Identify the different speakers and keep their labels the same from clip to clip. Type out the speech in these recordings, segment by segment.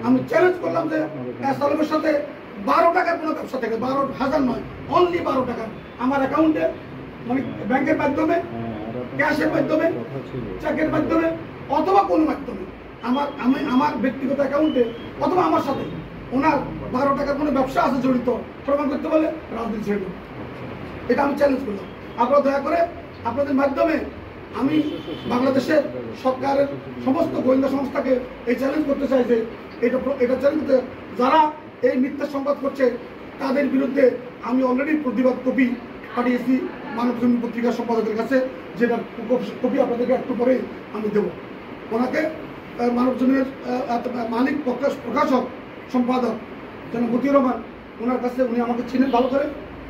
Speaker 1: আমি চ্যালেঞ্জ করলাম যে সালামের সাথে 12 টাকার কোনো ব্যবসা থেকে 12,000 নয়, অনলি 12 টাকা আমার অ্যাকাউন্টে, মানে ব্যাংকের মাধ্যমে, ক্যাশের মাধ্যমে, চেকের মাধ্যমে অথবা কোনো মাধ্যমে আমার ব্যক্তিগত অ্যাকাউন্টে অথবা আমার সাথে ওনার 12 টাকার কোনো ব্যবসা আছে জড়িত প্রমাণ করতে বলে রাজনীতি ছেড়ে দেব। এটা আমি চ্যালেঞ্জ করলাম। আপনারা দয়া করে আপনাদের মাধ্যমে আমি বাংলাদেশের সরকারের সমস্ত গোয়েন্দা সংস্থাকে এই চ্যালেঞ্জ করতে চাই যে এটা চ্যালেঞ্জ করতে যারা এই মিথ্যা সংবাদ করছে তাদের বিরুদ্ধে আমি অলরেডি প্রতিবাদ কপি পাঠিয়েছি মানবজমিন পত্রিকার সম্পাদকের কাছে, যেটা কপি আপনাদেরকে একটু পরে আমি দেব। ওনাকে মানবজমিনের মালিক প্রকাশক সম্পাদক যেন মতিউর রহমান, ওনার কাছে উনি আমাকে চিনেন ভালো করে,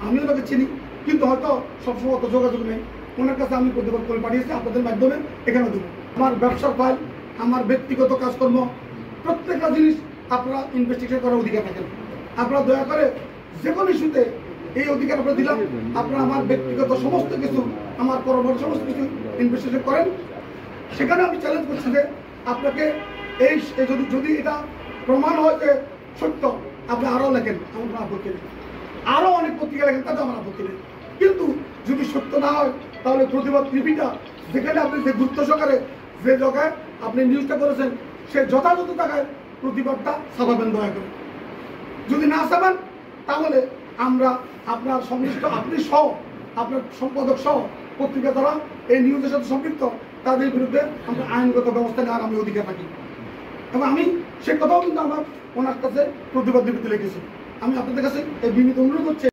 Speaker 1: আমিও ওনাকে চিনি, কিন্তু হয়তো সবসময় অত যোগাযোগ নেই। ওনার কাছে আমি প্রতিবাদ করে পাঠিয়েছি, আপনাদের মাধ্যমে এখানে দেবো। আমার ব্যবসার ফাইল, আমার ব্যক্তিগত কাজকর্ম, প্রত্যেকটা জিনিস আপনারা ইনভেস্টিগেশন করার অধিকার থাকেন। আপনারা দয়া করে যে কোনো ইস্যুতে এই অধিকার আপনারা দিলাম, আপনারা আমার ব্যক্তিগত সমস্ত কিছু, আমার কর্মর সমস্ত কিছু ইনভেস্টিগেশন করেন। সেখানে আমি চ্যালেঞ্জ করছি যে আপনাকে এই যদি এটা প্রমাণ হয় যে সত্য, আপনি আরও লেখেন, আমার কোনো আপত্তি নেই, আরও অনেক পত্রিকা লেখেন, তাতে আমার আপত্তি নেই। কিন্তু যদি সত্য না হয় তাহলে প্রতিবাদ টিভিটা যেখানে আপনি যে গুরুত্ব সহকারে যে জায়গায় আপনি নিউজটা করেছেন সে যথাযথ জায়গায় প্রতিবাদটা ছাপাবেন দয়া করে। যদি না ছাপান তাহলে আমরা আপনার সংশ্লিষ্ট, আপনি সহ আপনার সম্পাদক সহ পত্রিকা দ্বারা এই নিউজের সাথে সম্পৃক্ত তাদের বিরুদ্ধে আমরা আইনগত ব্যবস্থা নেওয়ার আমি অধিকার রাখি। এবং আমি সে কথাও কিন্তু আমার ওনার কাছে প্রতিবাদ লিপিতে লিখেছি। আমি আপনাদের কাছে এই বিনীত অনুরোধ করছি।